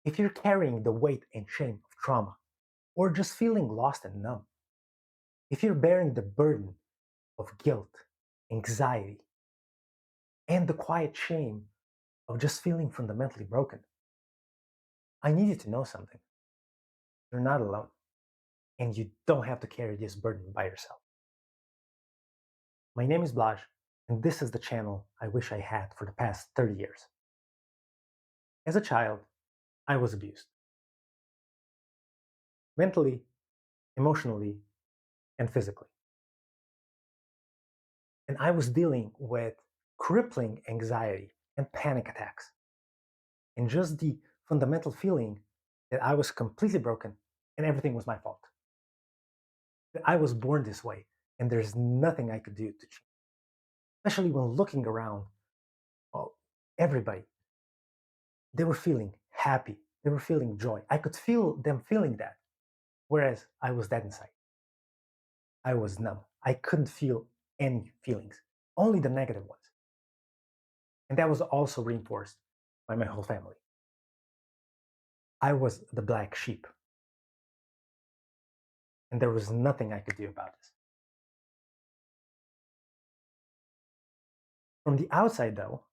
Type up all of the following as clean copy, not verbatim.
If you're carrying the weight and shame of trauma, or just feeling lost and numb, if you're bearing the burden of guilt, anxiety, and the quiet shame of just feeling fundamentally broken, I need you to know something. You're not alone, and you don't have to carry this burden by yourself. My name is Blaj, and this is the channel I wish I had for the past 30 years. As a child, I was abused mentally, emotionally, and physically. And I was dealing with crippling anxiety and panic attacks, and just the fundamental feeling that I was completely broken and everything was my fault. That I was born this way, and there's nothing I could do to change. Especially when looking around, oh, everybody, they were feeling happy, they were feeling joy. I could feel them feeling that, whereas I was dead inside. I was numb. I couldn't feel any feelings, only the negative ones. And that was also reinforced by my whole family. I was the black sheep, and there was nothing I could do about this. From the outside, though,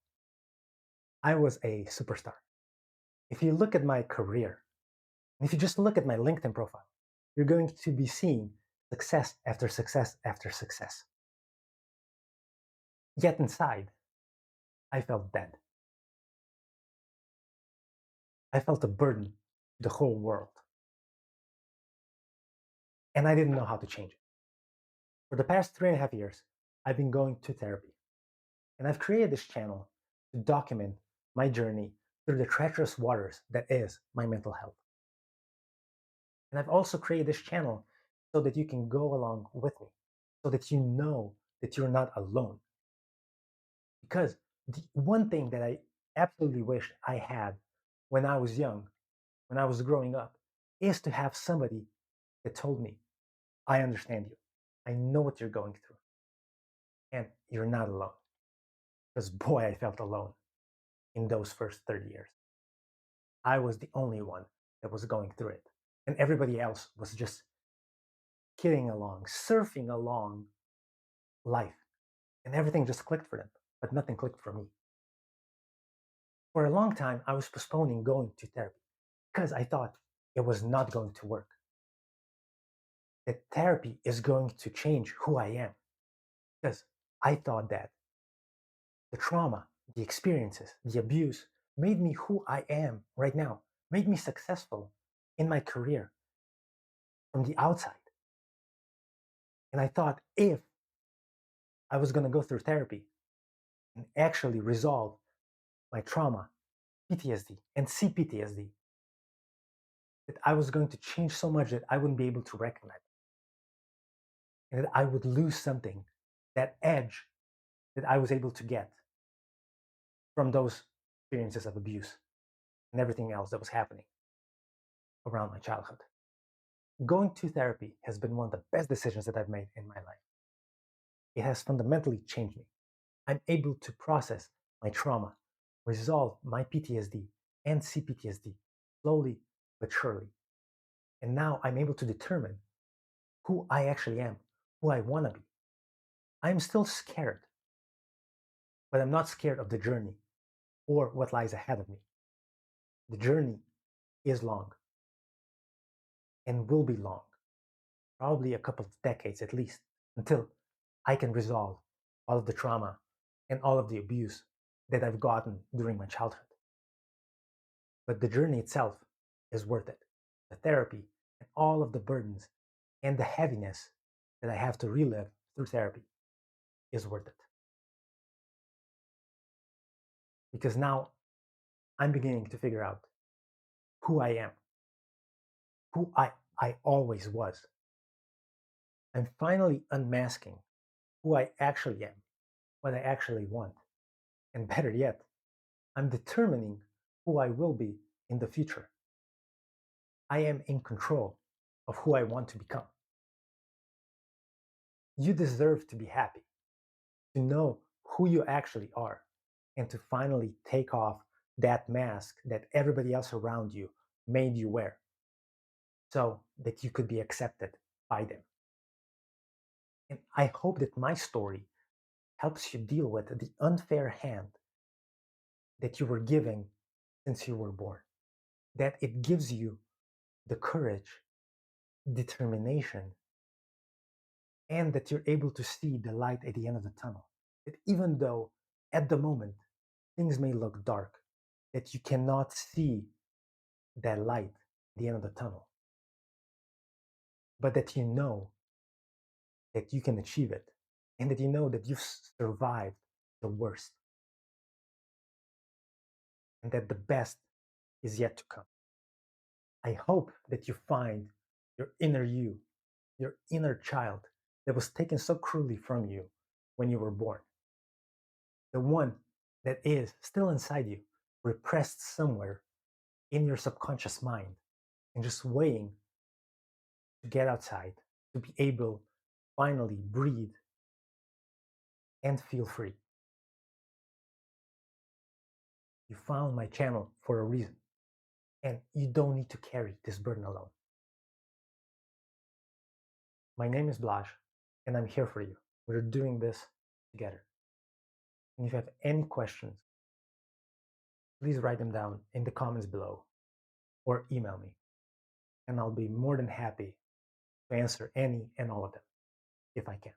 I was a superstar. If you look at my career, and if you just look at my LinkedIn profile, you're going to be seeing success after success after success. Yet inside, I felt dead. I felt a burden to the whole world, and I didn't know how to change it. For the past 3.5 years, I've been going to therapy, and I've created this channel to document my journey through the treacherous waters that is my mental health. And I've also created this channel so that you can go along with me, so that you know that you're not alone. Because the one thing that I absolutely wish I had when I was young, when I was growing up, is to have somebody that told me, I understand you. I know what you're going through. And you're not alone. Because boy, I felt alone in those first 30 years. I was the only one that was going through it. And everybody else was just kidding along, surfing along life. And everything just clicked for them, but nothing clicked for me. For a long time, I was postponing going to therapy because I thought it was not going to work. That therapy is going to change who I am. Because I thought that the trauma, the experiences, the abuse made me who I am right now, made me successful in my career from the outside. And I thought if I was going to go through therapy and actually resolve my trauma, PTSD, and CPTSD, that I was going to change so much that I wouldn't be able to recognize it, and that I would lose something, that edge that I was able to get from those experiences of abuse and everything else that was happening around my childhood. Going to therapy has been one of the best decisions that I've made in my life. It has fundamentally changed me. I'm able to process my trauma, resolve my PTSD and CPTSD slowly but surely. And now I'm able to determine who I actually am, who I want to be. I'm still scared, but I'm not scared of the journey or what lies ahead of me. The journey is long and will be long, probably a couple of decades at least, until I can resolve all of the trauma and all of the abuse that I've gotten during my childhood. But the journey itself is worth it. The therapy and all of the burdens and the heaviness that I have to relive through therapy is worth it. Because now I'm beginning to figure out who I am, who I always was. I'm finally unmasking who I actually am, what I actually want. And better yet, I'm determining who I will be in the future. I am in control of who I want to become. You deserve to be happy, to know who you actually are, and to finally take off that mask that everybody else around you made you wear so that you could be accepted by them. And I hope that my story helps you deal with the unfair hand that you were given since you were born, that it gives you the courage, determination, and that you're able to see the light at the end of the tunnel. That even though at the moment things may look dark, that you cannot see that light at the end of the tunnel, but that you know that you can achieve it and that you know that you've survived the worst and that the best is yet to come. I hope that you find your inner you, your inner child that was taken so cruelly from you when you were born, the one that is still inside you, repressed somewhere in your subconscious mind, and just waiting to get outside, to be able finally breathe and feel free. You found my channel for a reason, and you don't need to carry this burden alone. My name is Blaž, and I'm here for you. We're doing this together. And if you have any questions, please write them down in the comments below or email me, and I'll be more than happy to answer any and all of them if I can.